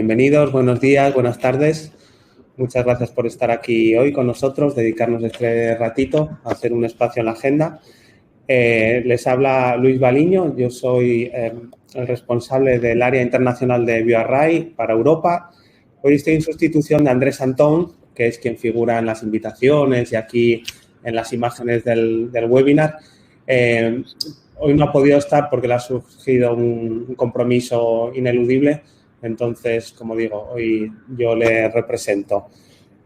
Bienvenidos, buenos días, buenas tardes. Muchas gracias por estar aquí hoy con nosotros, dedicarnos este ratito a hacer un espacio en la agenda. Les habla Luis Baliño, yo soy el responsable del área internacional de BioArray para Europa. Hoy estoy en sustitución de Andrés Antón, que es quien figura en las invitaciones y aquí en las imágenes del webinar. Hoy no ha podido estar porque le ha surgido un compromiso ineludible. Entonces, como digo, hoy yo le represento.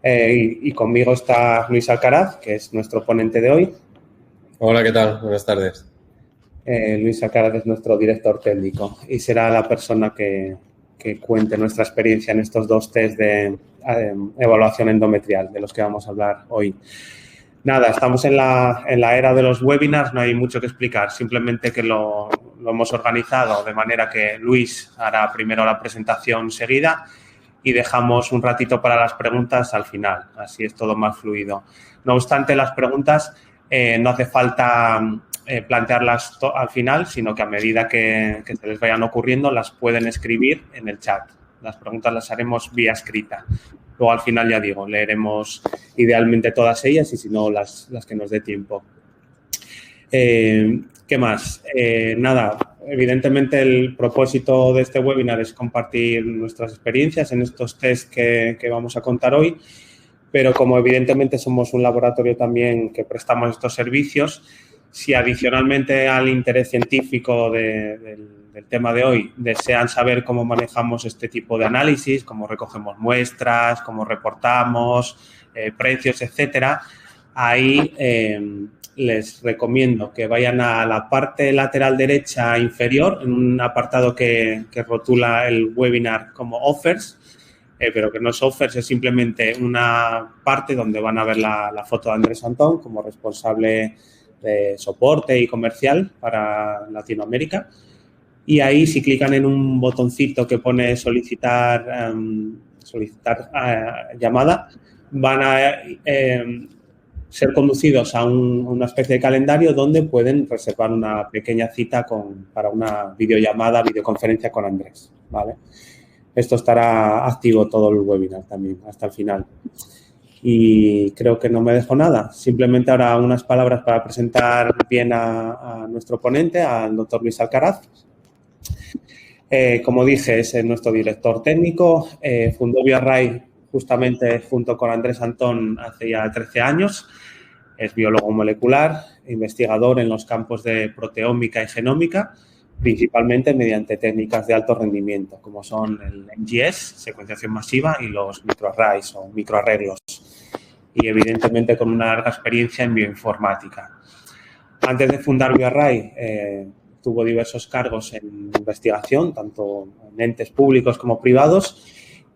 Y conmigo está Luis Alcaraz, que es nuestro ponente de hoy. Hola, ¿qué tal? Buenas tardes. Luis Alcaraz es nuestro director técnico y será la persona que cuente nuestra experiencia en estos dos test de evaluación endometrial de los que vamos a hablar hoy. Nada, estamos en la era de los webinars, no hay mucho que explicar, simplemente que lo hemos organizado de manera que Luis hará primero la presentación seguida y dejamos un ratito para las preguntas al final, así es todo más fluido. No obstante, las preguntas no hace falta plantearlas al final, sino que a medida que se les vayan ocurriendo las pueden escribir en el chat. Las preguntas las haremos vía escrita. Luego, al final, ya digo, leeremos idealmente todas ellas y, si no, las que nos dé tiempo. ¿Qué más? Nada, evidentemente el propósito de este webinar es compartir nuestras experiencias en estos test que vamos a contar hoy, pero como evidentemente somos un laboratorio también que prestamos estos servicios, si adicionalmente al interés científico del tema de hoy desean saber cómo manejamos este tipo de análisis, cómo recogemos muestras, cómo reportamos, precios, etcétera, ahí les recomiendo que vayan a la parte lateral derecha inferior, en un apartado que rotula el webinar como Offers, pero que no es Offers, es simplemente una parte donde van a ver la foto de Andrés Antón como responsable de soporte y comercial para Latinoamérica. Y ahí, si clican en un botoncito que pone solicitar llamada, van a ser conducidos a una especie de calendario donde pueden reservar una pequeña cita para una videollamada, videoconferencia con Andrés, ¿vale? Esto estará activo todo el webinar también hasta el final. Y creo que no me dejo nada. Simplemente ahora unas palabras para presentar bien a nuestro ponente, al doctor Luis Alcaraz. Como dije, es nuestro director técnico. Fundó BioArray justamente junto con Andrés Antón hace ya 13 años. Es biólogo molecular, investigador en los campos de proteómica y genómica, principalmente mediante técnicas de alto rendimiento, como son el NGS, secuenciación masiva, y los microarrays o microarreglos. Y, evidentemente, con una larga experiencia en bioinformática. Antes de fundar BioArray, tuvo diversos cargos en investigación, tanto en entes públicos como privados,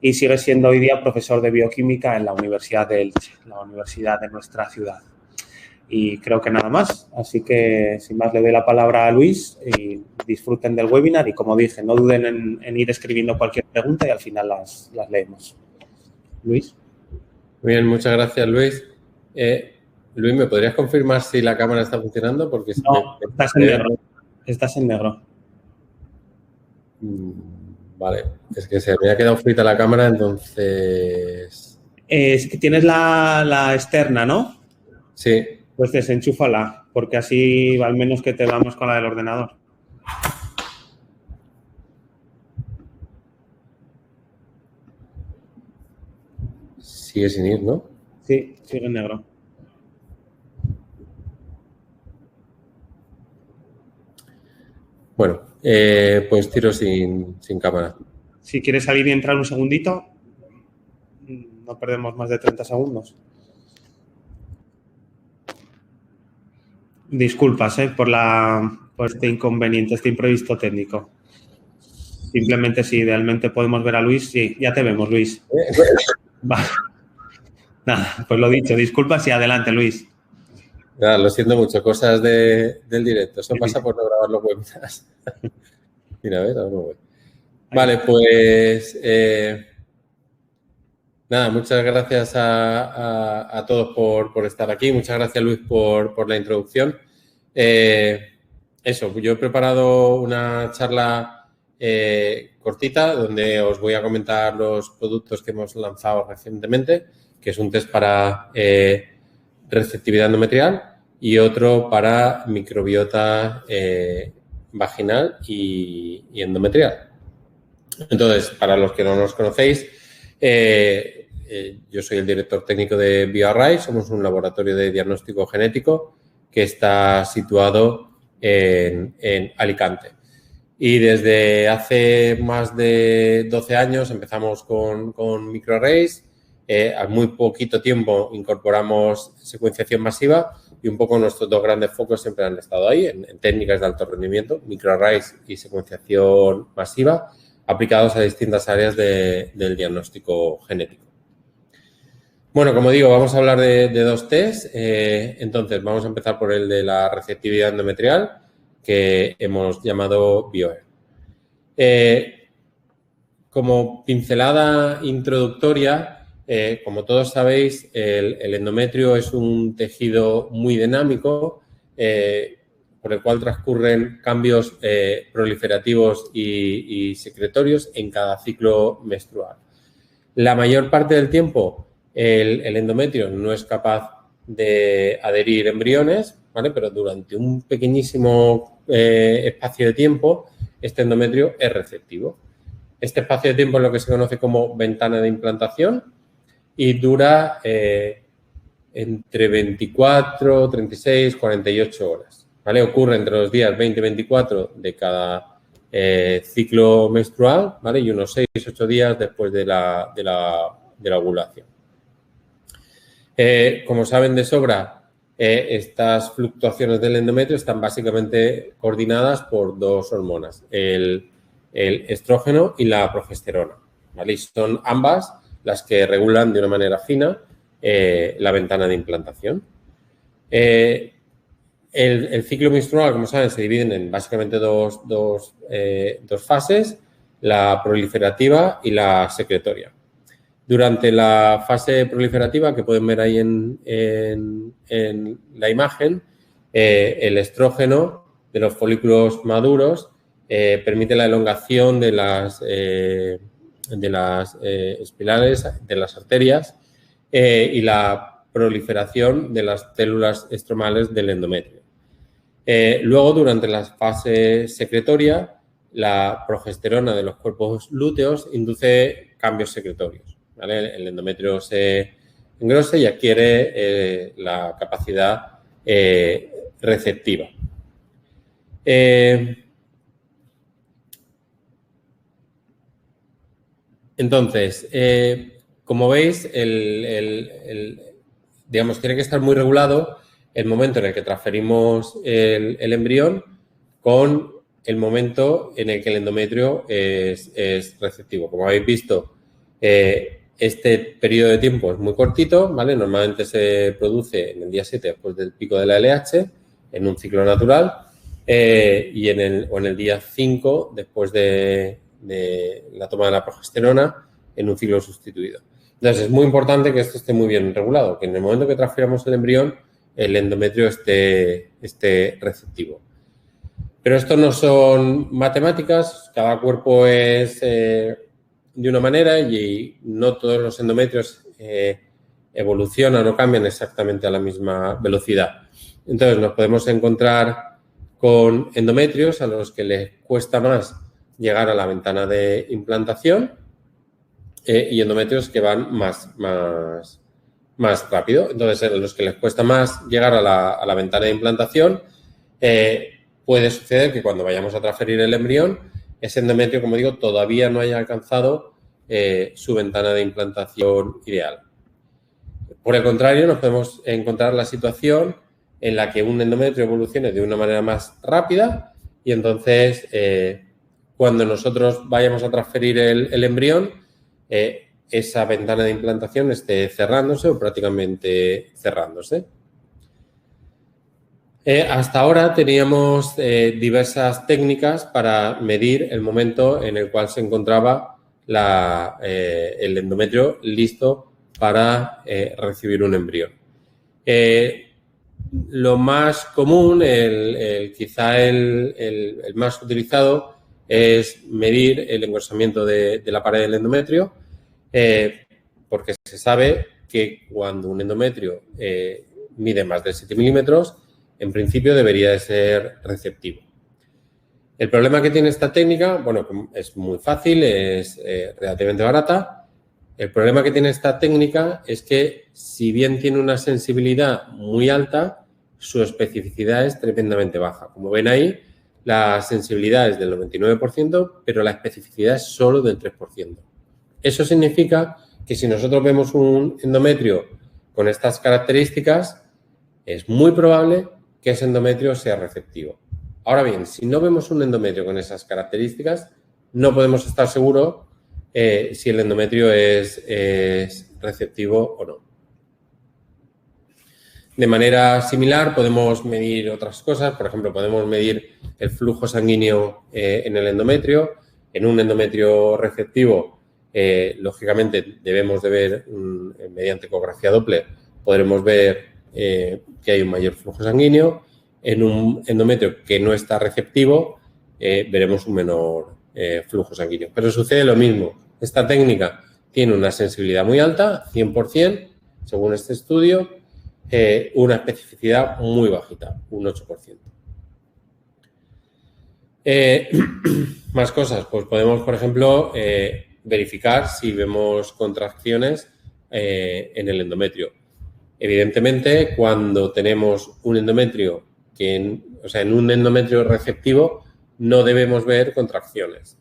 y sigue siendo hoy día profesor de bioquímica en la Universidad de Elche, la universidad de nuestra ciudad. Y creo que nada más. Así que, sin más, le doy la palabra a Luis y disfruten del webinar. Y, como dije, no duden en ir escribiendo cualquier pregunta y al final las leemos. Luis. Muy bien, muchas gracias, Luis. Luis, ¿me podrías confirmar si la cámara está funcionando? Porque no, estás en negro. Estás en negro. Vale, es que se me ha quedado frita la cámara, entonces... Es que tienes la externa, ¿no? Sí. Pues desenchúfala, porque así al menos que te vamos con la del ordenador. Sigue sin ir, ¿no? Sí, sigue en negro. Bueno, pues tiro sin cámara. Si quieres salir y entrar un segundito, no perdemos más de 30 segundos. Disculpas por este inconveniente, este imprevisto técnico. Simplemente, si idealmente podemos ver a Luis. Sí, ya te vemos, Luis. Vale. Nada, pues lo dicho, disculpas y adelante, Luis. Nada, lo siento mucho, cosas del directo. Eso pasa por no grabar los webinars. Mira, a ver, ahora no voy. Vale, pues nada, muchas gracias a todos por estar aquí. Muchas gracias, Luis, por la introducción. Eso, yo he preparado una charla cortita donde os voy a comentar los productos que hemos lanzado recientemente, que es un test para receptividad endometrial y otro para microbiota vaginal y endometrial. Entonces, para los que no nos conocéis, yo soy el director técnico de BioArray. Somos un laboratorio de diagnóstico genético que está situado en Alicante. Y desde hace más de 12 años empezamos con microarrays. Al muy poquito tiempo incorporamos secuenciación masiva y un poco nuestros dos grandes focos siempre han estado ahí, en técnicas de alto rendimiento, microarrays y secuenciación masiva, aplicados a distintas áreas del diagnóstico genético. Bueno, como digo, vamos a hablar de dos tests. Entonces, vamos a empezar por el de la receptividad endometrial, que hemos llamado BioAir. Como pincelada introductoria, como todos sabéis, el endometrio es un tejido muy dinámico por el cual transcurren cambios proliferativos y secretorios en cada ciclo menstrual. La mayor parte del tiempo el endometrio no es capaz de adherir embriones, ¿vale? Pero durante un pequeñísimo espacio de tiempo este endometrio es receptivo. Este espacio de tiempo es lo que se conoce como ventana de implantación y dura entre 24, 36, 48 horas. ¿Vale? Ocurre entre los días 20 y 24 de cada ciclo menstrual, ¿vale? Y unos 6, 8 días después de la ovulación. Como saben de sobra, estas fluctuaciones del endometrio están básicamente coordinadas por dos hormonas, el estrógeno y la progesterona, ¿vale? Y son ambas las que regulan de una manera fina la ventana de implantación. El ciclo menstrual, como saben, se divide en básicamente dos fases, la proliferativa y la secretoria. Durante la fase proliferativa, que pueden ver ahí en la imagen, el estrógeno de los folículos maduros permite la elongación de las espirales, de las arterias y la proliferación de las células estromales del endometrio. Luego, durante la fase secretoria, la progesterona de los cuerpos lúteos induce cambios secretorios, ¿vale? El endometrio se engrosa y adquiere la capacidad receptiva. Entonces, como veis, digamos, tiene que estar muy regulado el momento en el que transferimos el embrión con el momento en el que el endometrio es receptivo. Como habéis visto, este periodo de tiempo es muy cortito, ¿vale? Normalmente se produce en el día 7 después del pico de la LH en un ciclo natural y en el día 5 después de la toma de la progesterona en un ciclo sustituido. Entonces, es muy importante que esto esté muy bien regulado, que en el momento que transfiramos el embrión, el endometrio esté receptivo. Pero esto no son matemáticas, cada cuerpo es de una manera y no todos los endometrios evolucionan o cambian exactamente a la misma velocidad. Entonces, nos podemos encontrar con endometrios a los que les cuesta más llegar a la ventana de implantación y endometrios que van más rápido. Entonces, a los que les cuesta más llegar a la ventana de implantación, puede suceder que cuando vayamos a transferir el embrión, ese endometrio, como digo, todavía no haya alcanzado su ventana de implantación ideal. Por el contrario, nos podemos encontrar la situación en la que un endometrio evolucione de una manera más rápida y entonces cuando nosotros vayamos a transferir el embrión, esa ventana de implantación esté cerrándose o prácticamente cerrándose. Hasta ahora teníamos diversas técnicas para medir el momento en el cual se encontraba el endometrio listo para recibir un embrión. Lo más común, quizá el más utilizado, es medir el engrosamiento de la pared del endometrio, porque se sabe que cuando un endometrio mide más de 7 milímetros, en principio debería de ser receptivo. El problema que tiene esta técnica, bueno, es muy fácil, es relativamente barata. El problema que tiene esta técnica es que, si bien tiene una sensibilidad muy alta, su especificidad es tremendamente baja. Como ven ahí, la sensibilidad es del 99%, pero la especificidad es solo del 3%. Eso significa que si nosotros vemos un endometrio con estas características, es muy probable que ese endometrio sea receptivo. Ahora bien, si no vemos un endometrio con esas características, no podemos estar seguros si el endometrio es receptivo o no. De manera similar, podemos medir otras cosas. Por ejemplo, podemos medir el flujo sanguíneo en el endometrio. En un endometrio receptivo, lógicamente, debemos de ver, mediante ecografía Doppler, podremos ver que hay un mayor flujo sanguíneo. En un endometrio que no está receptivo, veremos un menor flujo sanguíneo. Pero sucede lo mismo. Esta técnica tiene una sensibilidad muy alta, 100%, según este estudio, una especificidad muy bajita, un 8%. Más cosas, pues podemos, por ejemplo, verificar si vemos contracciones en el endometrio. Evidentemente, cuando tenemos un endometrio en un endometrio receptivo, no debemos ver contracciones.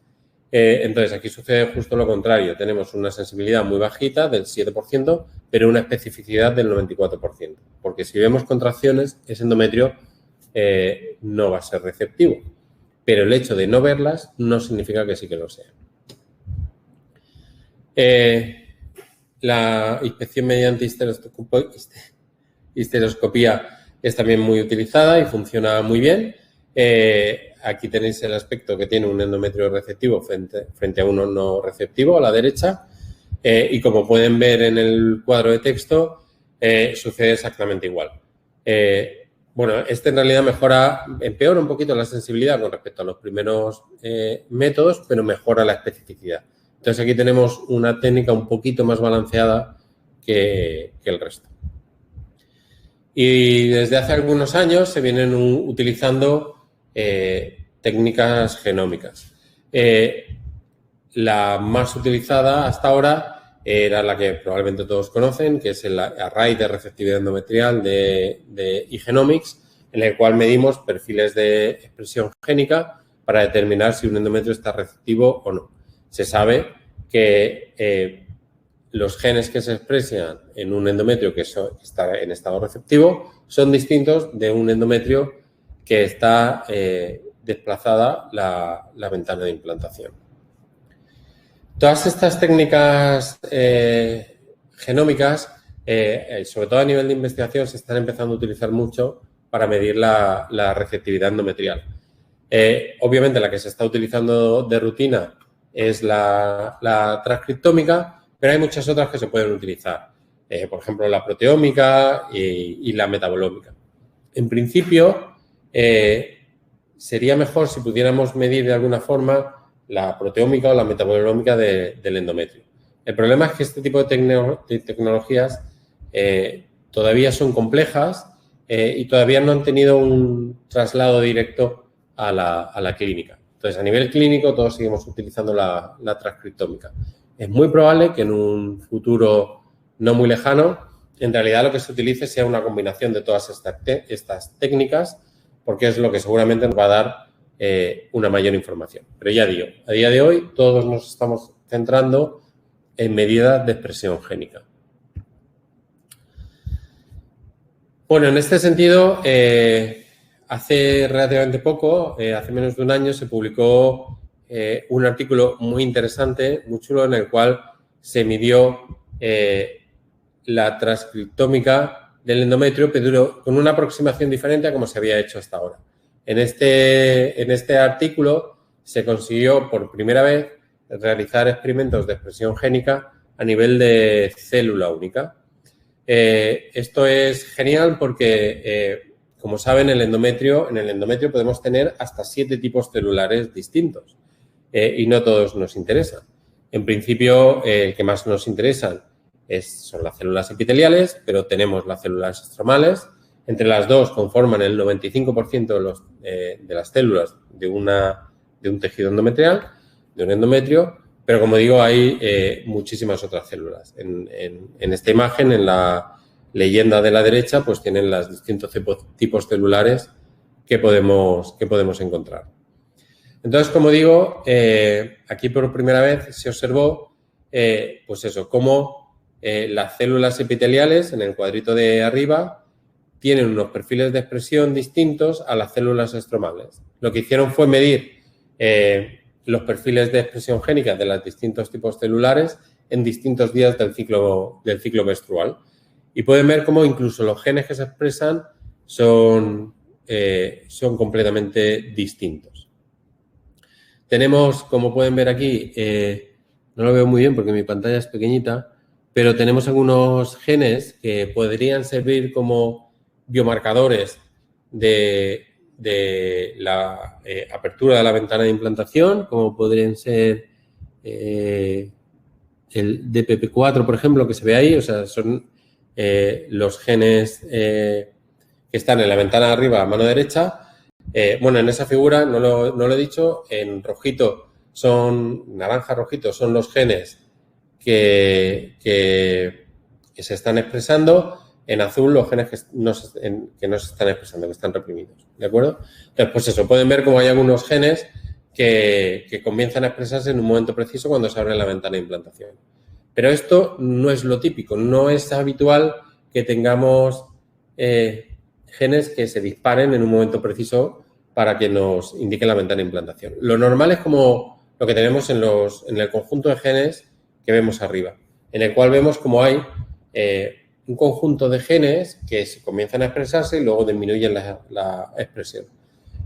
Entonces, aquí sucede justo lo contrario. Tenemos una sensibilidad muy bajita, del 7%, pero una especificidad del 94%. Porque si vemos contracciones, ese endometrio no va a ser receptivo. Pero el hecho de no verlas no significa que sí que lo sea. La inspección mediante histeroscopía es también muy utilizada y funciona muy bien. Aquí tenéis el aspecto que tiene un endometrio receptivo frente a uno no receptivo a la derecha. Y como pueden ver en el cuadro de texto, sucede exactamente igual. Bueno, en realidad empeora un poquito la sensibilidad con respecto a los primeros métodos, pero mejora la especificidad. Entonces, aquí tenemos una técnica un poquito más balanceada que el resto. Y desde hace algunos años se vienen utilizando técnicas genómicas. La más utilizada hasta ahora era la que probablemente todos conocen, que es el array de receptividad endometrial de eGenomics, en el cual medimos perfiles de expresión génica para determinar si un endometrio está receptivo o no. Se sabe que los genes que se expresan en un endometrio que está en estado receptivo son distintos de un endometrio que está desplazada la ventana de implantación. Todas estas técnicas genómicas, sobre todo a nivel de investigación, se están empezando a utilizar mucho para medir la receptividad endometrial. Obviamente, la que se está utilizando de rutina es la transcriptómica, pero hay muchas otras que se pueden utilizar. Por ejemplo, la proteómica y la metabolómica. En principio, sería mejor si pudiéramos medir de alguna forma la proteómica o la metabolómica del endometrio. El problema es que este tipo de tecnologías todavía son complejas y todavía no han tenido un traslado directo a la clínica. Entonces, a nivel clínico, todos seguimos utilizando la transcriptómica. Es muy probable que en un futuro no muy lejano, en realidad lo que se utilice sea una combinación de todas estas técnicas, porque es lo que seguramente nos va a dar una mayor información. Pero ya digo, a día de hoy todos nos estamos centrando en medidas de expresión génica. Bueno, en este sentido, hace relativamente poco, hace menos de un año, se publicó un artículo muy interesante, muy chulo, en el cual se midió la transcriptómica del endometrio, pero con una aproximación diferente a como se había hecho hasta ahora. En este artículo se consiguió por primera vez realizar experimentos de expresión génica a nivel de célula única. Esto es genial porque, como saben, en el endometrio podemos tener hasta 7 tipos celulares distintos. y no todos nos interesan. En principio, el que más nos interesan son las células epiteliales, pero tenemos las células estromales. Entre las dos conforman el 95% de las células de un tejido endometrial, de un endometrio, pero como digo, hay muchísimas otras células. En esta imagen, en la leyenda de la derecha, pues tienen los distintos tipos celulares que podemos encontrar. Entonces, como digo, aquí por primera vez se observó, pues eso, cómo las células epiteliales en el cuadrito de arriba tienen unos perfiles de expresión distintos a las células estromales. Lo que hicieron fue medir los perfiles de expresión génica de los distintos tipos celulares en distintos días del ciclo menstrual. Y pueden ver cómo incluso los genes que se expresan son completamente distintos. Tenemos, como pueden ver aquí, no lo veo muy bien porque mi pantalla es pequeñita, pero tenemos algunos genes que podrían servir como biomarcadores de la apertura de la ventana de implantación, como podrían ser el DPP4, por ejemplo, que se ve ahí, o sea, son los genes que están en la ventana de arriba a mano derecha. Bueno, en esa figura, no lo he dicho, en rojito naranja rojito son los genes que se están expresando. En azul, los genes que no se están expresando, que están reprimidos, ¿de acuerdo? Entonces, pues eso, pueden ver cómo hay algunos genes que comienzan a expresarse en un momento preciso cuando se abre la ventana de implantación. Pero esto no es lo típico, no es habitual que tengamos genes que se disparen en un momento preciso para que nos indique la ventana de implantación. Lo normal es como lo que tenemos en el conjunto de genes que vemos arriba, en el cual vemos como hay un conjunto de genes que comienzan a expresarse y luego disminuyen la expresión.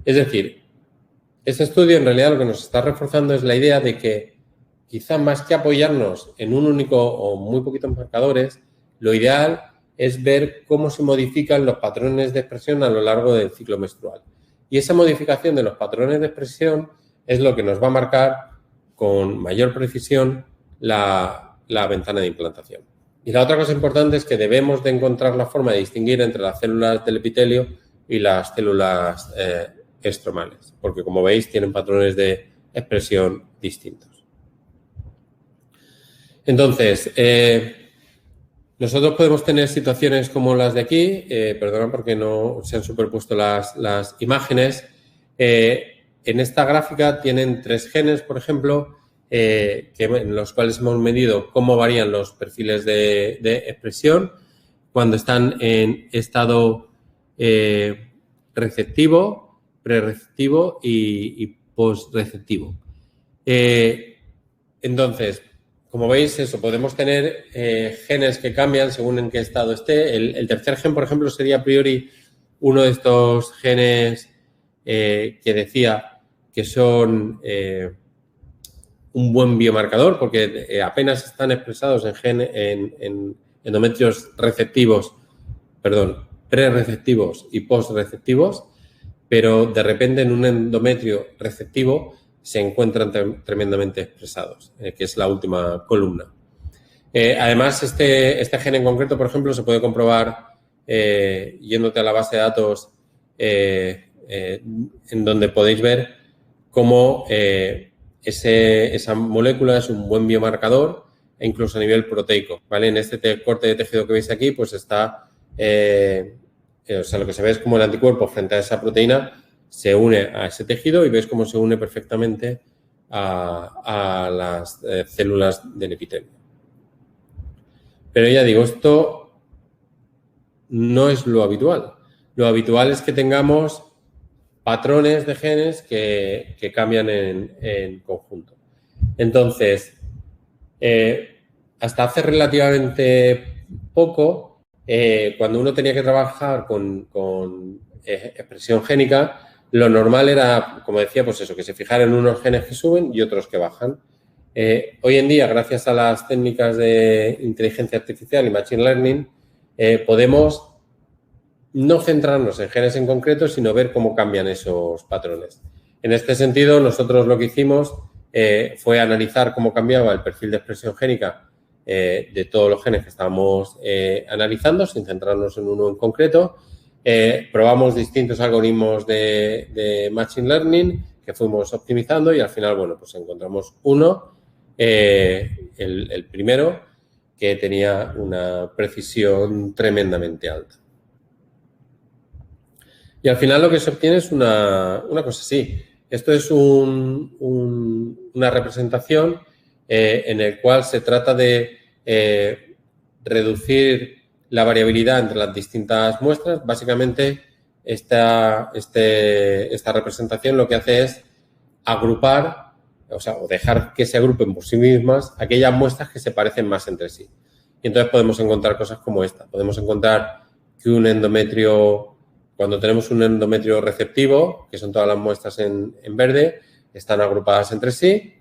Es decir, este estudio en realidad lo que nos está reforzando es la idea de que quizá más que apoyarnos en un único o muy poquitos marcadores, lo ideal es ver cómo se modifican los patrones de expresión a lo largo del ciclo menstrual. Y esa modificación de los patrones de expresión es lo que nos va a marcar con mayor precisión la ventana de implantación. Y la otra cosa importante es que debemos de encontrar la forma de distinguir entre las células del epitelio y las células estromales, porque como veis tienen patrones de expresión distintos. Entonces, nosotros podemos tener situaciones como las de aquí, perdón porque no se han superpuesto las imágenes. En esta gráfica tienen 3 genes, por ejemplo, en los cuales hemos medido cómo varían los perfiles de expresión cuando están en estado receptivo, prereceptivo y postreceptivo. Entonces, como veis, podemos tener genes que cambian según en qué estado esté. El tercer gen, por ejemplo, sería a priori uno de estos genes que decía que son un buen biomarcador porque apenas están expresados en endometrios receptivos, prereceptivos y postreceptivos, pero de repente en un endometrio receptivo se encuentran tremendamente expresados, que es la última columna. Además, este gen en concreto, por ejemplo, se puede comprobar yéndote a la base de datos en donde podéis ver cómo esa molécula es un buen biomarcador e incluso a nivel proteico, ¿vale? En este corte de tejido que veis aquí, pues está, o sea, lo que se ve es como el anticuerpo frente a esa proteína se une a ese tejido y veis cómo se une perfectamente a las células del epitelio. Pero ya digo, esto no es lo habitual. Lo habitual es que tengamos patrones de genes que cambian en conjunto. Entonces, hasta hace relativamente poco, cuando uno tenía que trabajar con expresión génica, lo normal era, como decía, pues eso, que se fijaran unos genes que suben y otros que bajan. Hoy en día, gracias a las técnicas de inteligencia artificial y machine learning, podemos no centrarnos en genes en concreto, sino ver cómo cambian esos patrones. En este sentido, nosotros lo que hicimos fue analizar cómo cambiaba el perfil de expresión génica de todos los genes que estábamos analizando, sin centrarnos en uno en concreto. Probamos distintos algoritmos de Machine Learning que fuimos optimizando y al final, bueno, pues encontramos uno, el primero, que tenía una precisión tremendamente alta. Y al final lo que se obtiene es una cosa así. Esto es una representación en el cual se trata de reducir la variabilidad entre las distintas muestras. Básicamente, esta representación lo que hace es agrupar, o dejar que se agrupen por sí mismas aquellas muestras que se parecen más entre sí. Y entonces podemos encontrar cosas como esta. Podemos encontrar que un endometrio, cuando tenemos un endometrio receptivo, que son todas las muestras en verde, están agrupadas entre sí.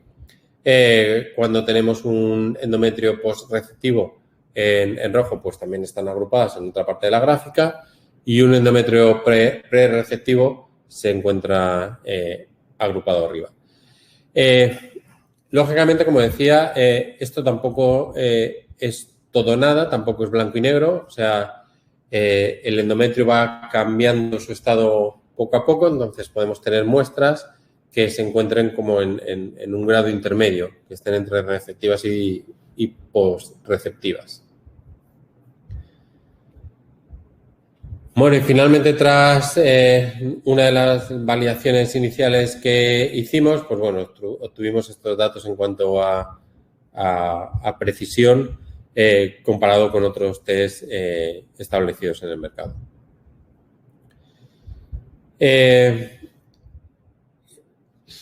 Cuando tenemos un endometrio post-receptivo en rojo, pues también están agrupadas en otra parte de la gráfica. Y un endometrio pre-receptivo se encuentra agrupado arriba. Lógicamente, como decía, esto tampoco es todo nada, tampoco es blanco y negro. O sea, el endometrio va cambiando su estado poco a poco, entonces podemos tener muestras que se encuentren como en un grado intermedio, que estén entre receptivas y post-receptivas. Bueno, y finalmente, tras una de las validaciones iniciales que hicimos, pues bueno, obtuvimos estos datos en cuanto a precisión comparado con otros test establecidos en el mercado.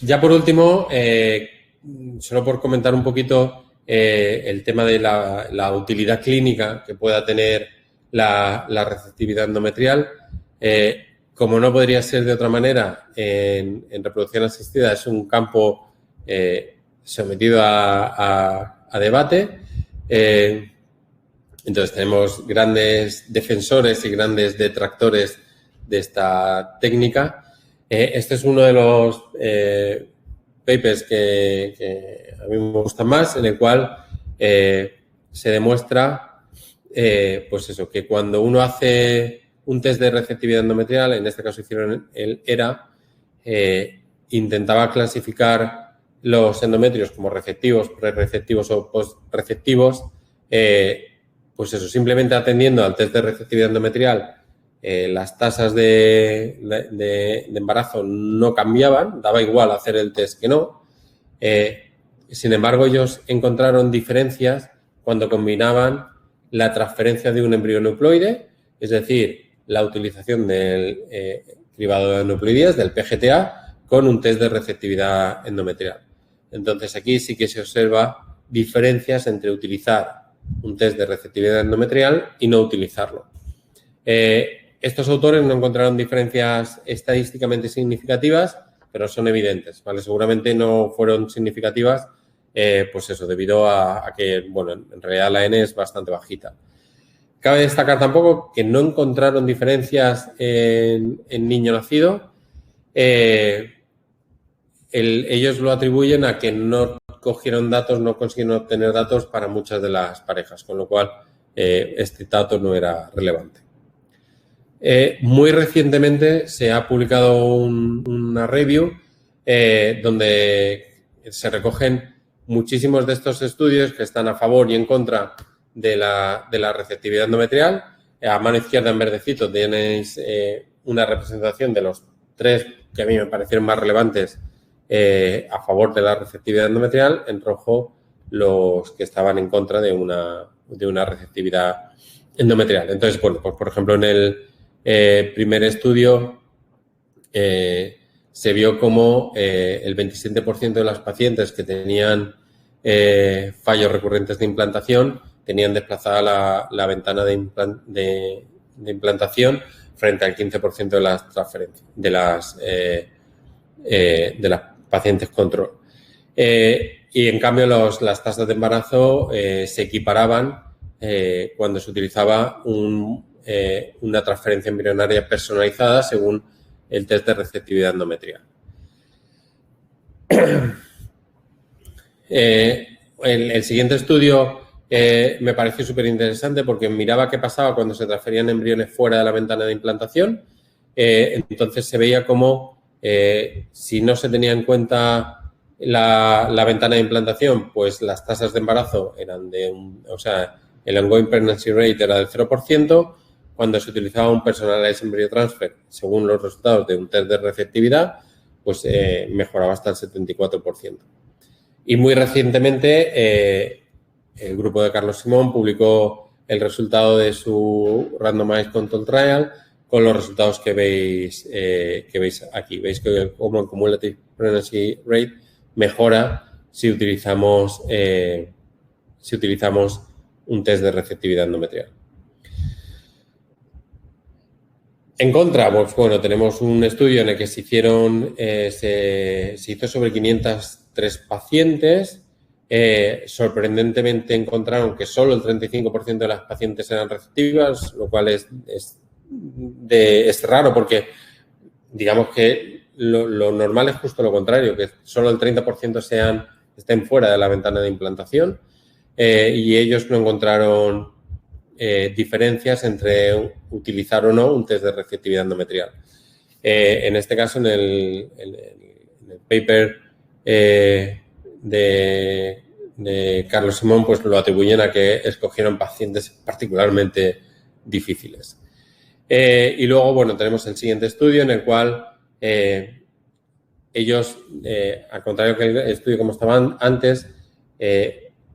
Ya por último, solo por comentar un poquito el tema de la utilidad clínica que pueda tener la receptividad endometrial. Como no podría ser de otra manera, en reproducción asistida es un campo sometido a debate. Entonces tenemos grandes defensores y grandes detractores de esta técnica. Este es uno de los papers que a mí me gustan más, en el cual se demuestra pues eso, que cuando uno hace un test de receptividad endometrial, en este caso hicieron el ERA, intentaba clasificar los endometrios como receptivos, prereceptivos o postreceptivos, pues eso, simplemente atendiendo al test de receptividad endometrial, las tasas de embarazo no cambiaban, daba igual hacer el test que no. Sin embargo, ellos encontraron diferencias cuando combinaban la transferencia de un embrión euploide, es decir, la utilización del cribado de nucleoides, del PGTA, con un test de receptividad endometrial. Entonces, aquí sí que se observa diferencias entre utilizar un test de receptividad endometrial y no utilizarlo. Estos autores no encontraron diferencias estadísticamente significativas, pero son evidentes, ¿vale? Seguramente no fueron significativas, pues eso, debido a que, bueno, en realidad la N es bastante bajita. Cabe destacar tampoco que no encontraron diferencias en niño nacido. Ellos lo atribuyen a que no cogieron datos, no consiguieron obtener datos para muchas de las parejas, con lo cual este dato no era relevante. Muy recientemente se ha publicado una review donde se recogen muchísimos de estos estudios que están a favor y en contra de la receptividad endometrial. A mano izquierda, en verdecito, tenéis una representación de los 3 que a mí me parecieron más relevantes a favor de la receptividad endometrial. En rojo, los que estaban en contra de una receptividad endometrial. Entonces, bueno, pues por ejemplo, en el primer estudio se vio como el 27% de las pacientes que tenían fallos recurrentes de implantación tenían desplazada la ventana de implantación frente al 15% de las transferencias de las pacientes control. Y en cambio las tasas de embarazo se equiparaban cuando se utilizaba una transferencia embrionaria personalizada según el test de receptividad endometrial. El siguiente estudio me pareció súper interesante porque miraba qué pasaba cuando se transferían embriones fuera de la ventana de implantación. Entonces se veía como si no se tenía en cuenta la ventana de implantación, pues las tasas de embarazo eran o sea, el ongoing pregnancy rate era del 0%. Cuando se utilizaba un personalized embryo transfer, según los resultados de un test de receptividad, pues mejoraba hasta el 74%. Y muy recientemente, el grupo de Carlos Simón publicó el resultado de su Randomized Control Trial con los resultados que veis aquí. Veis que el Cumulative Pregnancy Rate mejora si utilizamos un test de receptividad endometrial. En contra, pues bueno, tenemos un estudio en el que se hizo sobre 503 pacientes. Sorprendentemente encontraron que solo el 35% de las pacientes eran receptivas, lo cual es raro porque digamos que lo normal es justo lo contrario, que solo el 30% estén fuera de la ventana de implantación, y ellos no encontraron diferencias entre utilizar o no un test de receptividad endometrial. En este caso, en el paper de Carlos Simón, pues lo atribuyen a que escogieron pacientes particularmente difíciles. Y luego, bueno, tenemos el siguiente estudio en el cual ellos, al contrario que el estudio como estaban antes,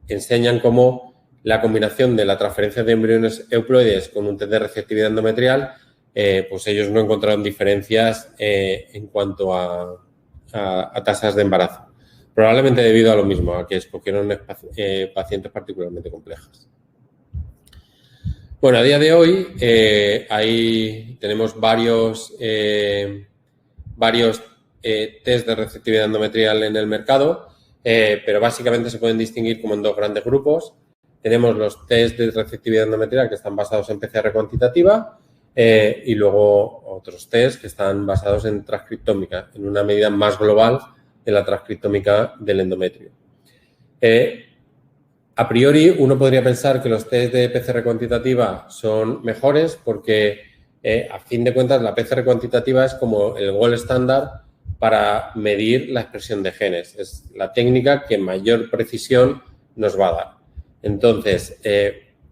enseñan cómo la combinación de la transferencia de embriones euploides con un test de receptividad endometrial, pues ellos no encontraron diferencias en cuanto a tasas de embarazo. Probablemente debido a lo mismo, a que escogieron pacientes particularmente complejas. Bueno, a día de hoy ahí tenemos varios test de receptividad endometrial en el mercado, pero básicamente se pueden distinguir como en dos grandes grupos. Tenemos los test de receptividad endometrial que están basados en PCR cuantitativa y luego otros test que están basados en transcriptómica, en una medida más global de la transcriptómica del endometrio. A priori, uno podría pensar que los test de PCR cuantitativa son mejores porque, a fin de cuentas, la PCR cuantitativa es como el gold estándar para medir la expresión de genes. Es la técnica que mayor precisión nos va a dar. Entonces,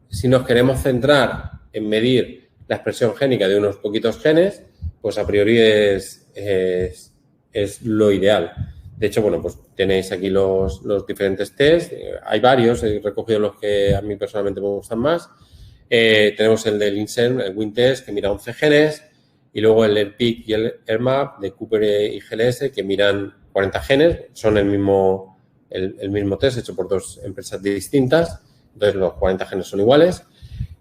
si nos queremos centrar en medir la expresión génica de unos poquitos genes, pues a priori es lo ideal. De hecho, bueno, pues tenéis aquí los diferentes tests. Hay varios, he recogido los que a mí personalmente me gustan más. Tenemos el del INSERM, el WinTest, que mira 11 genes, y luego el ERPIC y el ERMAP de Cooper y GLS, que miran 40 genes. Son el mismo test hecho por dos empresas distintas, entonces los 40 genes son iguales.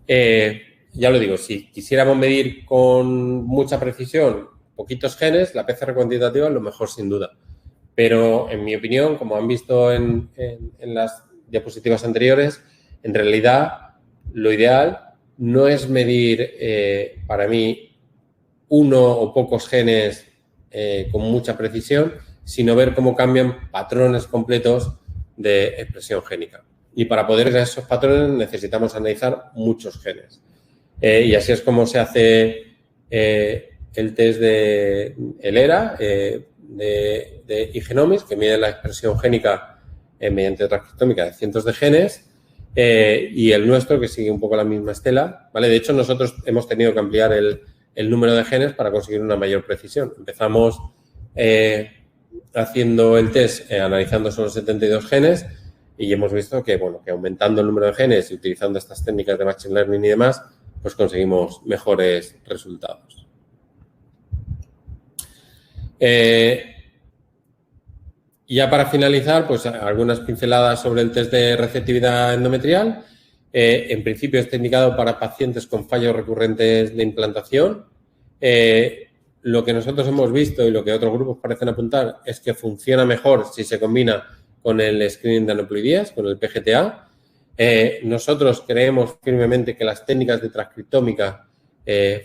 Ya lo digo, si quisiéramos medir con mucha precisión poquitos genes, la PCR cuantitativa es lo mejor sin duda. Pero, en mi opinión, como han visto en las diapositivas anteriores, en realidad lo ideal no es medir, para mí, uno o pocos genes con mucha precisión, sino ver cómo cambian patrones completos de expresión génica. Y para poder ver esos patrones necesitamos analizar muchos genes. Y así es como se hace el test de ERA, de eGenomics, que mide la expresión génica mediante transcriptómica de cientos de genes, y el nuestro, que sigue un poco la misma estela, ¿vale? De hecho, nosotros hemos tenido que ampliar el número de genes para conseguir una mayor precisión. Empezamos haciendo el test, analizando solo 72 genes, y hemos visto que, bueno, que aumentando el número de genes y utilizando estas técnicas de Machine Learning y demás, pues conseguimos mejores resultados. Ya para finalizar, pues algunas pinceladas sobre el test de receptividad endometrial. En principio está indicado para pacientes con fallos recurrentes de implantación. Lo que nosotros hemos visto y lo que otros grupos parecen apuntar es que funciona mejor si se combina con el screening de aneuploidías, con el PGTA. Nosotros creemos firmemente que las técnicas de transcriptómica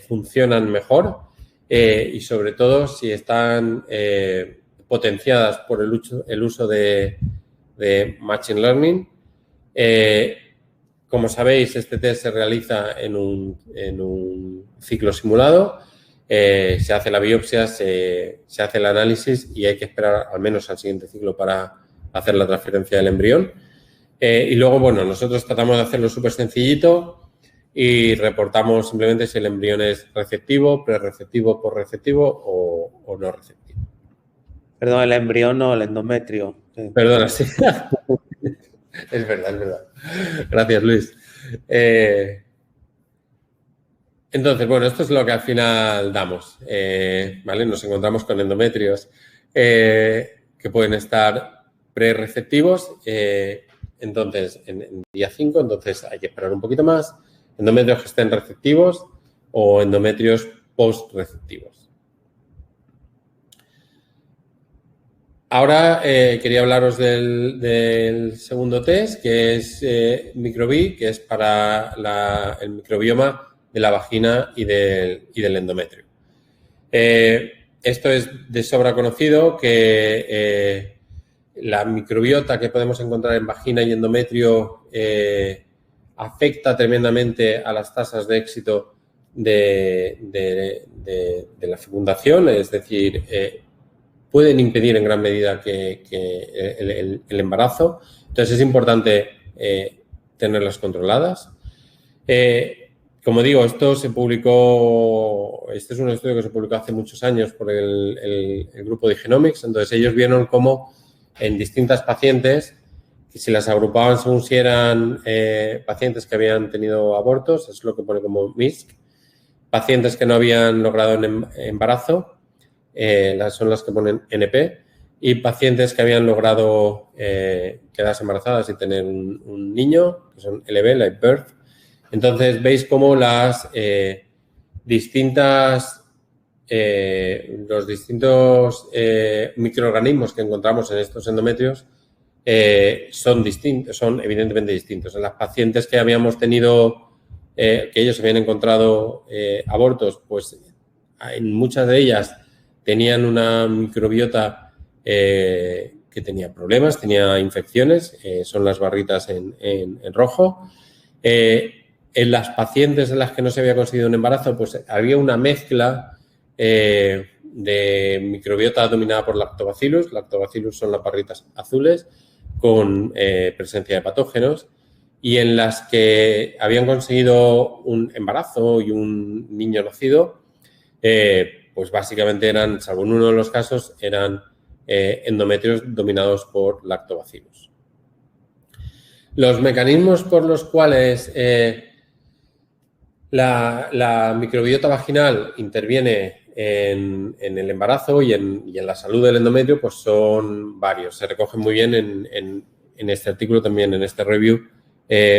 funcionan mejor y sobre todo si están potenciadas por el uso de de Machine Learning. Como sabéis, este test se realiza en un ciclo simulado. Se hace la biopsia, se hace el análisis y hay que esperar al menos al siguiente ciclo para hacer la transferencia del embrión. Y luego, bueno, nosotros tratamos de hacerlo súper sencillito y reportamos simplemente si el embrión es receptivo, prereceptivo, posreceptivo o no receptivo. Perdón, el embrión o el endometrio. Perdona, sí. Es verdad, es verdad. Gracias, Luis. Entonces, bueno, esto es lo que al final damos, ¿vale? Nos encontramos con endometrios que pueden estar prereceptivos. Entonces, en día 5, entonces hay que esperar un poquito más. Endometrios que estén receptivos o endometrios post-receptivos. Ahora quería hablaros del segundo test, que es Microbi, que es para el microbioma de la vagina y del endometrio. Esto es de sobra conocido que la microbiota que podemos encontrar en vagina y endometrio afecta tremendamente a las tasas de éxito de la fecundación, es decir, pueden impedir en gran medida que el embarazo. Entonces, es importante tenerlas controladas. Como digo, esto se publicó, este es un estudio que se publicó hace muchos años por el grupo de Genomics. Entonces, ellos vieron cómo en distintas pacientes, que si las agrupaban según si eran pacientes que habían tenido abortos, es lo que pone como MISC, pacientes que no habían logrado un embarazo, son las que ponen NP, y pacientes que habían logrado quedarse embarazadas y tener un niño, que son LB, Live Birth. Entonces, veis cómo los distintos microorganismos que encontramos en estos endometrios son evidentemente distintos. En las pacientes que habíamos tenido, que ellos habían encontrado abortos, pues en muchas de ellas tenían una microbiota que tenía problemas, tenía infecciones, son las barritas en rojo. En las pacientes en las que no se había conseguido un embarazo, pues había una mezcla de microbiota dominada por lactobacillus. Lactobacillus son las barritas azules con presencia de patógenos. Y en las que habían conseguido un embarazo y un niño nacido, pues básicamente eran, salvo en uno de los casos, eran endometrios dominados por lactobacillus. Los mecanismos por los cuales la microbiota vaginal interviene en el embarazo y en la salud del endometrio, pues son varios. Se recogen muy bien en este artículo, también en este review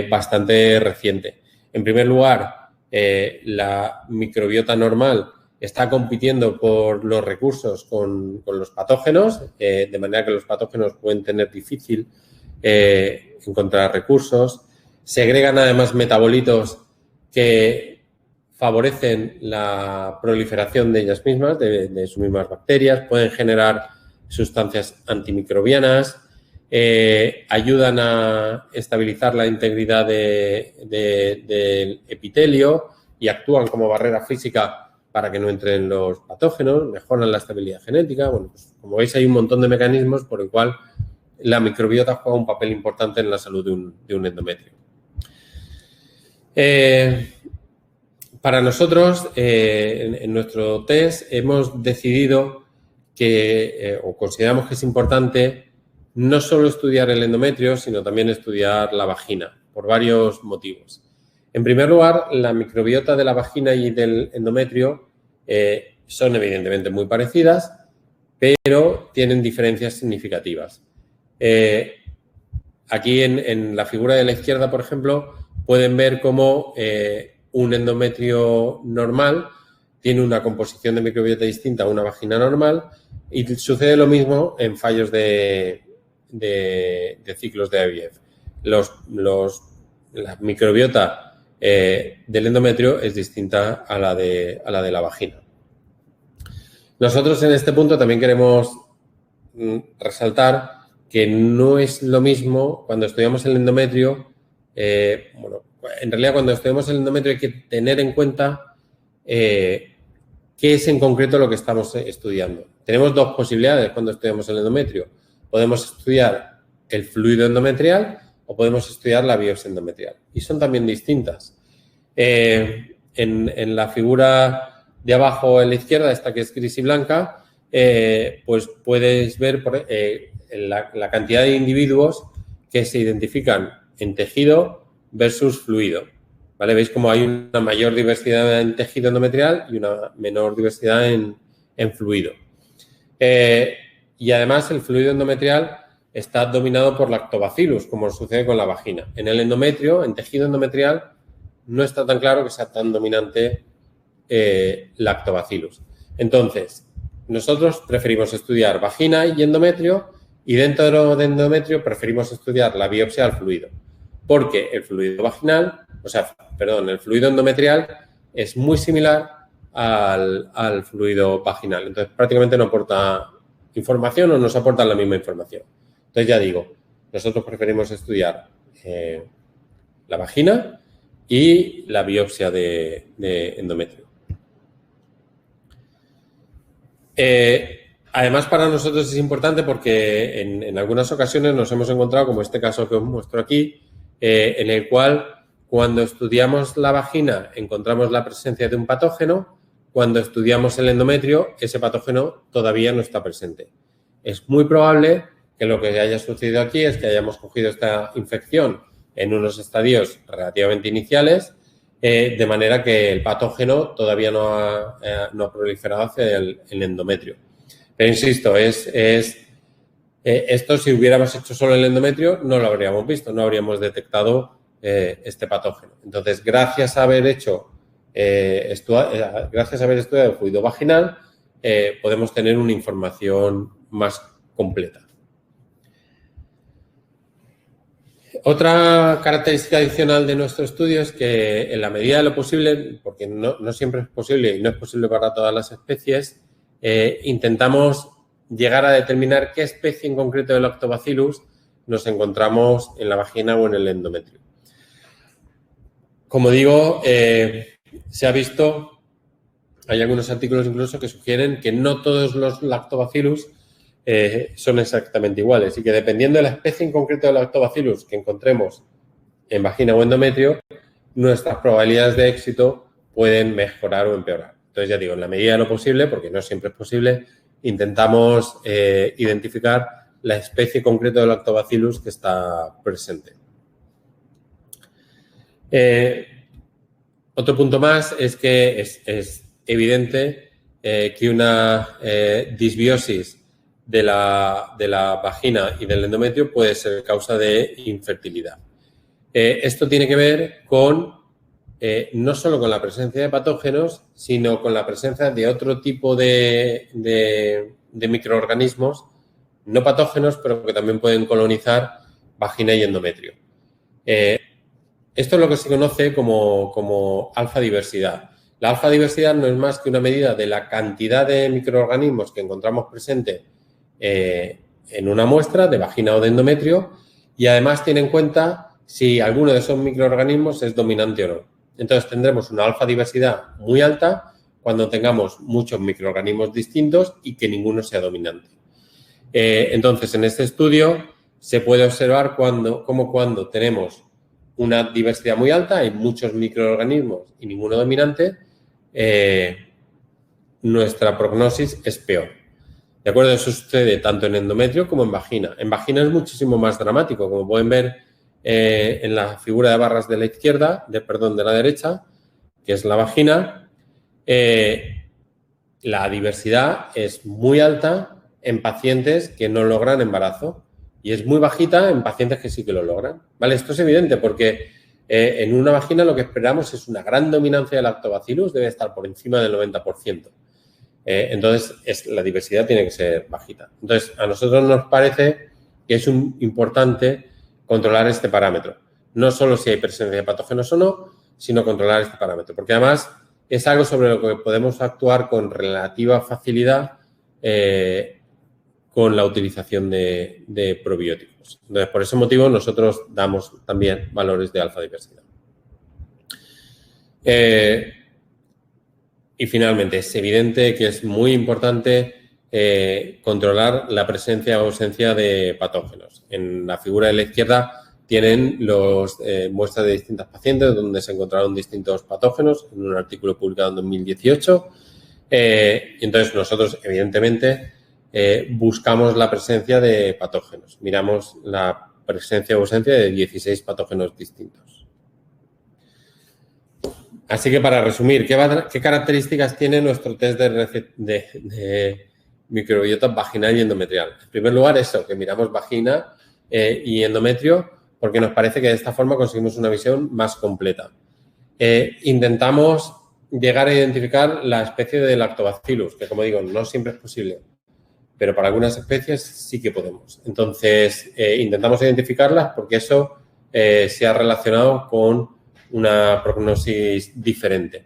bastante reciente. En primer lugar, la microbiota normal está compitiendo por los recursos con los patógenos, de manera que los patógenos pueden tener difícil encontrar recursos. Segregan además metabolitos que favorecen la proliferación de ellas mismas, de sus mismas bacterias, pueden generar sustancias antimicrobianas, ayudan a estabilizar la integridad del epitelio y actúan como barrera física para que no entren los patógenos, mejoran la estabilidad genética. Bueno, pues como veis hay un montón de mecanismos por el cual la microbiota juega un papel importante en la salud de un endometrio. Para nosotros, en nuestro test, hemos decidido que, o consideramos que es importante, no solo estudiar el endometrio, sino también estudiar la vagina, por varios motivos. En primer lugar, la microbiota de la vagina y del endometrio son evidentemente muy parecidas, pero tienen diferencias significativas. Aquí en la figura de la izquierda, por ejemplo, pueden ver cómo un endometrio normal tiene una composición de microbiota distinta a una vagina normal y sucede lo mismo en fallos de ciclos de IVF. La microbiota del endometrio es distinta a la de la vagina. Nosotros en este punto también queremos resaltar que no es lo mismo cuando estudiamos el endometrio. Bueno, en realidad cuando estudiamos el endometrio hay que tener en cuenta qué es en concreto lo que estamos estudiando. Tenemos dos posibilidades cuando estudiamos el endometrio. Podemos estudiar el fluido endometrial o podemos estudiar la biopsia endometrial. Y son también distintas. En la figura de abajo en la izquierda, esta que es gris y blanca, pues puedes ver la cantidad de individuos que se identifican en tejido versus fluido. ¿Vale? Veis como hay una mayor diversidad en tejido endometrial y una menor diversidad en fluido. Y además el fluido endometrial está dominado por lactobacillus, como sucede con la vagina. En el endometrio, en tejido endometrial, no está tan claro que sea tan dominante lactobacillus. Entonces, nosotros preferimos estudiar vagina y endometrio, y dentro de endometrio preferimos estudiar la biopsia al fluido, porque el fluido vaginal, el fluido endometrial es muy similar al fluido vaginal. Entonces, prácticamente no aporta información o nos aportan la misma información. Entonces, ya digo, nosotros preferimos estudiar la vagina y la biopsia de endometrio. Además, para nosotros es importante porque en algunas ocasiones nos hemos encontrado, como este caso que os muestro aquí, en el cual cuando estudiamos la vagina encontramos la presencia de un patógeno, cuando estudiamos el endometrio ese patógeno todavía no está presente. Es muy probable que lo que haya sucedido aquí es que hayamos cogido esta infección en unos estadios relativamente iniciales, de manera que el patógeno todavía no ha proliferado hacia el endometrio. Pero insisto, esto si hubiéramos hecho solo el endometrio no lo habríamos visto, no habríamos detectado este patógeno. Entonces, gracias a haber estudiado el fluido vaginal, podemos tener una información más completa. Otra característica adicional de nuestro estudio es que en la medida de lo posible, porque no siempre es posible y no es posible para todas las especies, intentamos llegar a determinar qué especie en concreto de Lactobacillus nos encontramos en la vagina o en el endometrio. Como digo, se ha visto, hay algunos artículos incluso que sugieren que no todos los Lactobacillus son exactamente iguales y que dependiendo de la especie en concreto de Lactobacillus que encontremos en vagina o endometrio, nuestras probabilidades de éxito pueden mejorar o empeorar. Entonces, ya digo, en la medida de lo posible, porque no siempre es posible, intentamos identificar la especie concreta de Lactobacillus que está presente. Otro punto más es que es evidente que una disbiosis de la vagina y del endometrio puede ser causa de infertilidad. Esto tiene que ver con no solo con la presencia de patógenos, sino con la presencia de otro tipo de microorganismos no patógenos, pero que también pueden colonizar vagina y endometrio. Esto es lo que se conoce como alfa-diversidad. La alfa-diversidad no es más que una medida de la cantidad de microorganismos que encontramos presente en una muestra de vagina o de endometrio y además tiene en cuenta si alguno de esos microorganismos es dominante o no. Entonces tendremos una alfa-diversidad muy alta cuando tengamos muchos microorganismos distintos y que ninguno sea dominante. Entonces, en este estudio se puede observar cómo cuando tenemos una diversidad muy alta, hay muchos microorganismos y ninguno dominante, nuestra prognosis es peor. ¿De acuerdo? Eso sucede tanto en endometrio como en vagina. En vagina es muchísimo más dramático, como pueden ver en la figura de barras de la izquierda, de la derecha, que es la vagina. La diversidad es muy alta en pacientes que no logran embarazo y es muy bajita en pacientes que sí que lo logran. ¿Vale? Esto es evidente porque en una vagina lo que esperamos es una gran dominancia de Lactobacillus, debe estar por encima del 90%. Entonces, la diversidad tiene que ser bajita. Entonces, a nosotros nos parece que es importante controlar este parámetro. No solo si hay presencia de patógenos o no, sino controlar este parámetro. Porque además es algo sobre lo que podemos actuar con relativa facilidad con la utilización de probióticos. Entonces, por ese motivo, nosotros damos también valores de alfa diversidad. Y finalmente, es evidente que es muy importante controlar la presencia o ausencia de patógenos. En la figura de la izquierda tienen muestras de distintas pacientes donde se encontraron distintos patógenos en un artículo publicado en 2018. Y entonces nosotros, evidentemente, buscamos la presencia de patógenos. Miramos la presencia o ausencia de 16 patógenos distintos. Así que, para resumir, ¿qué características tiene nuestro test de microbiota vaginal y endometrial? En primer lugar, eso, que miramos vagina y endometrio, porque nos parece que de esta forma conseguimos una visión más completa. Intentamos llegar a identificar la especie de Lactobacillus, que, como digo, no siempre es posible, pero para algunas especies sí que podemos. Entonces, intentamos identificarlas porque eso se ha relacionado con una prognosis diferente.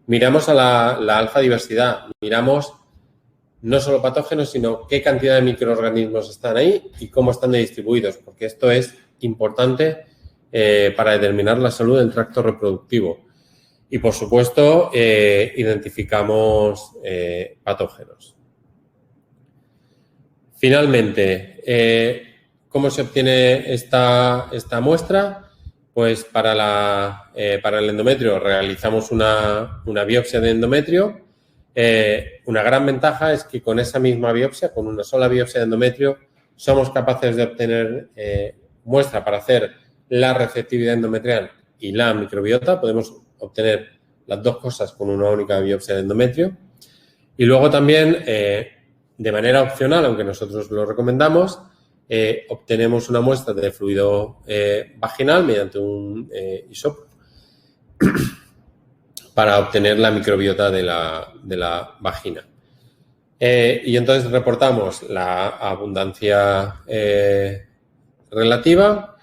Miramos a la alfa diversidad, miramos no solo patógenos, sino qué cantidad de microorganismos están ahí y cómo están distribuidos, porque esto es importante para determinar la salud del tracto reproductivo. Y, por supuesto, identificamos patógenos. Finalmente, ¿cómo se obtiene esta muestra? Pues para el endometrio realizamos una biopsia de endometrio. Una gran ventaja es que con esa misma biopsia, con una sola biopsia de endometrio, somos capaces de obtener muestra para hacer la receptividad endometrial y la microbiota. Podemos obtener las dos cosas con una única biopsia de endometrio. Y luego también, de manera opcional, aunque nosotros lo recomendamos, obtenemos una muestra de fluido vaginal mediante un hisopo para obtener la microbiota de la vagina. Y entonces reportamos la abundancia relativa,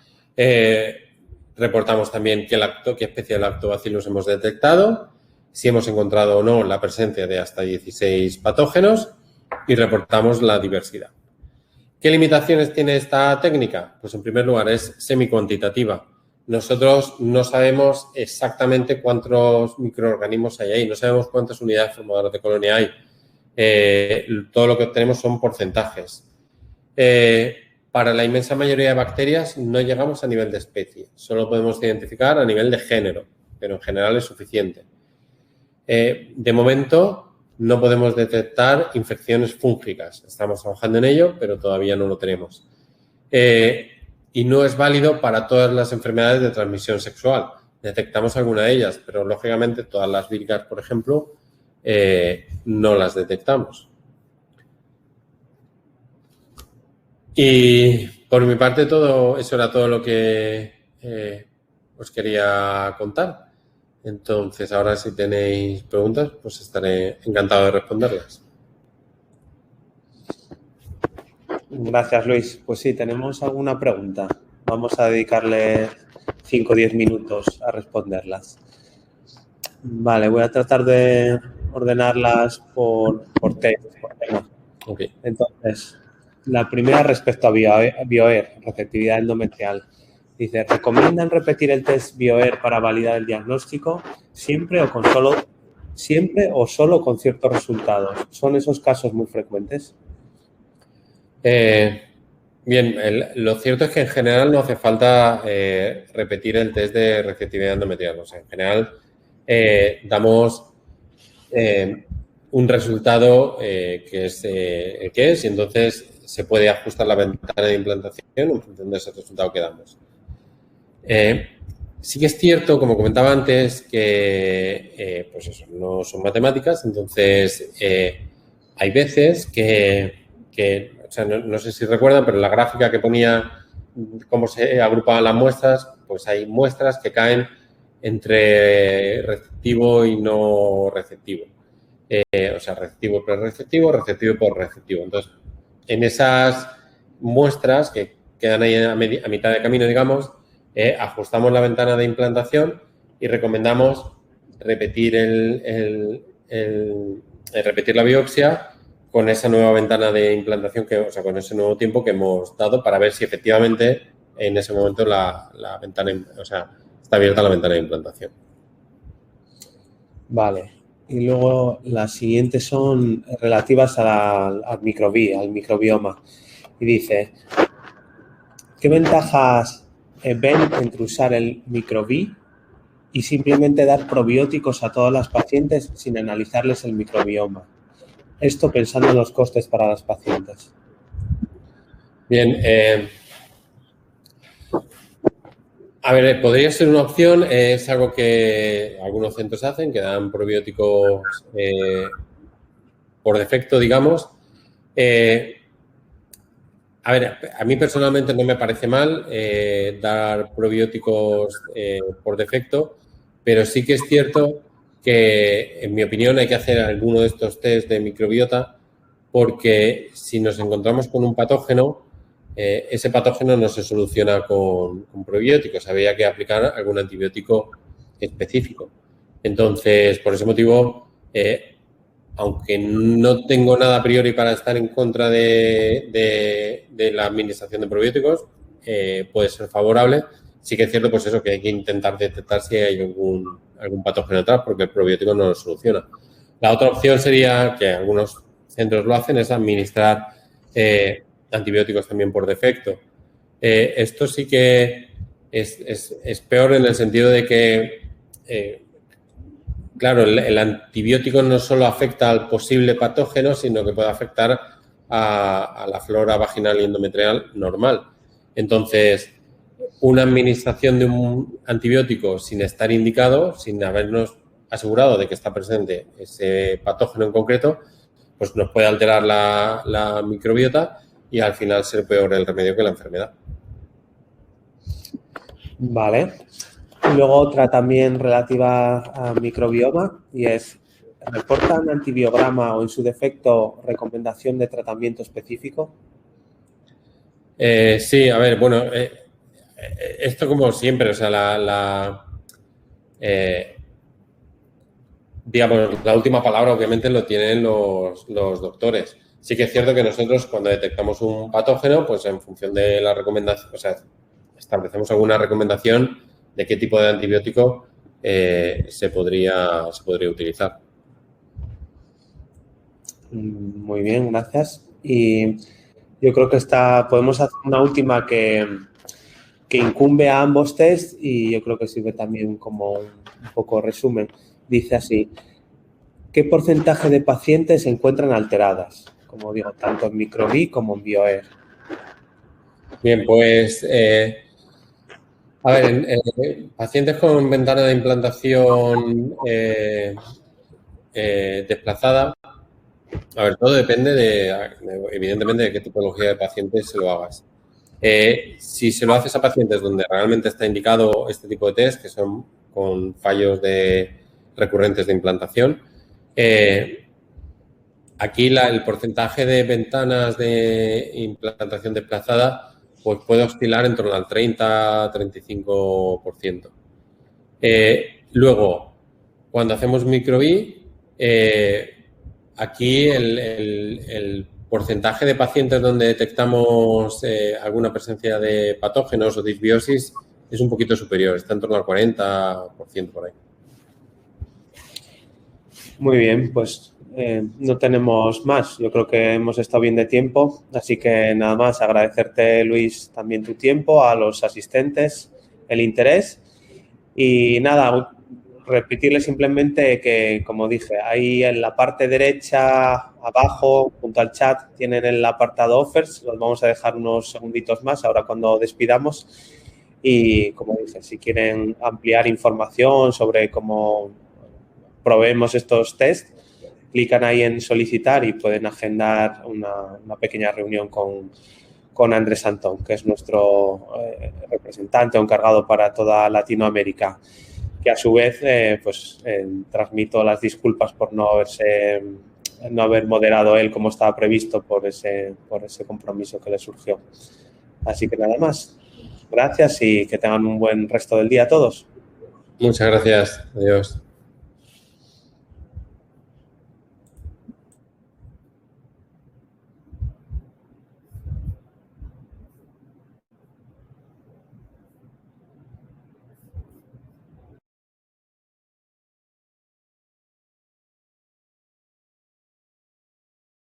reportamos también qué especie de Lactobacillus hemos detectado, si hemos encontrado o no la presencia de hasta 16 patógenos y reportamos la diversidad. ¿Qué limitaciones tiene esta técnica? Pues, en primer lugar, es semicuantitativa. Nosotros no sabemos exactamente cuántos microorganismos hay ahí, no sabemos cuántas unidades formadoras de colonia hay. Todo lo que obtenemos son porcentajes. Para la inmensa mayoría de bacterias no llegamos a nivel de especie, solo podemos identificar a nivel de género, pero en general es suficiente. De momento, no podemos detectar infecciones fúngicas. Estamos trabajando en ello, pero todavía no lo tenemos. Y no es válido para todas las enfermedades de transmisión sexual. Detectamos alguna de ellas, pero lógicamente todas las víricas, por ejemplo, no las detectamos. Y por mi parte, eso era todo lo que os quería contar. Entonces, ahora si tenéis preguntas, pues estaré encantado de responderlas. Gracias, Luis. Pues sí, tenemos alguna pregunta. Vamos a dedicarle 5 o 10 minutos a responderlas. Vale, voy a tratar de ordenarlas por tema. Okay. Entonces, la primera respecto a BioER, receptividad endometrial. Dice, ¿recomiendan repetir el test BioER para validar el diagnóstico siempre o solo con ciertos resultados? ¿Son esos casos muy frecuentes? Bien, lo cierto es que en general no hace falta repetir el test de receptividad endometrial. O sea, en general damos un resultado que es el que es y entonces se puede ajustar la ventana de implantación en función de ese resultado que damos. Sí que es cierto, como comentaba antes, que pues eso, no son matemáticas, entonces hay veces que o sea, no sé si recuerdan, pero la gráfica que ponía cómo se agrupaban las muestras, pues hay muestras que caen entre receptivo y no receptivo. O sea, receptivo prereceptivo, receptivo y posreceptivo. Entonces, en esas muestras que quedan ahí a mitad de camino, digamos, ajustamos la ventana de implantación y recomendamos repetir repetir la biopsia con esa nueva ventana de implantación, o sea, con ese nuevo tiempo que hemos dado para ver si efectivamente en ese momento la ventana, o sea, está abierta la ventana de implantación. Vale. Y luego las siguientes son relativas al microbioma. Y dice, ¿qué ventajas ven entre usar el microbi y simplemente dar probióticos a todas las pacientes sin analizarles el microbioma? Esto pensando en los costes para las pacientes. Bien, a ver, podría ser una opción, es algo que algunos centros hacen, que dan probióticos por defecto, digamos. A ver, a mí personalmente no me parece mal dar probióticos por defecto, pero sí que es cierto que, en mi opinión, hay que hacer alguno de estos test de microbiota porque si nos encontramos con un patógeno, ese patógeno no se soluciona con probióticos, habría que aplicar algún antibiótico específico. Entonces, por ese motivo, aunque no tengo nada a priori para estar en contra de la administración de probióticos, puede ser favorable. Sí que es cierto, pues eso, que hay que intentar detectar si hay algún patógeno atrás, porque el probiótico no lo soluciona. La otra opción sería, que algunos centros lo hacen, es administrar antibióticos también por defecto. Esto sí que es peor en el sentido de que claro, el antibiótico no solo afecta al posible patógeno, sino que puede afectar a la flora vaginal y endometrial normal. Entonces, una administración de un antibiótico sin estar indicado, sin habernos asegurado de que está presente ese patógeno en concreto, pues nos puede alterar la microbiota y al final ser peor el remedio que la enfermedad. Vale. Y luego otra también relativa a microbioma y es, ¿reportan antibiograma o en su defecto recomendación de tratamiento específico? Sí, a ver, bueno, esto como siempre, o sea, digamos, la última palabra obviamente lo tienen los doctores. Sí que es cierto que nosotros cuando detectamos un patógeno, pues en función de la recomendación, o sea, establecemos alguna recomendación de qué tipo de antibiótico se podría utilizar. Muy bien, gracias. Y yo creo que podemos hacer una última que incumbe a ambos test y yo creo que sirve también como un poco resumen. Dice así, ¿qué porcentaje de pacientes se encuentran alteradas? Como digo, tanto en microbi como en BioAir. Bien, pues, a ver, pacientes con ventana de implantación desplazada, a ver, todo depende evidentemente, de qué tipología de pacientes se lo hagas. Si se lo haces a pacientes donde realmente está indicado este tipo de test, que son con fallos recurrentes de implantación, aquí el porcentaje de ventanas de implantación desplazada pues puede oscilar en torno al 30-35%. Luego, cuando hacemos microbi, aquí el porcentaje de pacientes donde detectamos alguna presencia de patógenos o disbiosis es un poquito superior, está en torno al 40% por ahí. Muy bien, pues no tenemos más. Yo creo que hemos estado bien de tiempo, así que nada más agradecerte, Luis, también tu tiempo, a los asistentes, el interés y nada, repetirles simplemente que, como dije, ahí en la parte derecha, abajo, junto al chat, tienen el apartado Offers. Los vamos a dejar unos segunditos más ahora cuando despidamos. Y, como dije, si quieren ampliar información sobre cómo proveemos estos test, clican ahí en solicitar y pueden agendar una pequeña reunión con Andrés Antón, que es nuestro representante o encargado para toda Latinoamérica, que a su vez transmito las disculpas por no haber moderado él como estaba previsto por ese compromiso que le surgió. Así que nada más. Gracias y que tengan un buen resto del día a todos. Muchas gracias. Adiós.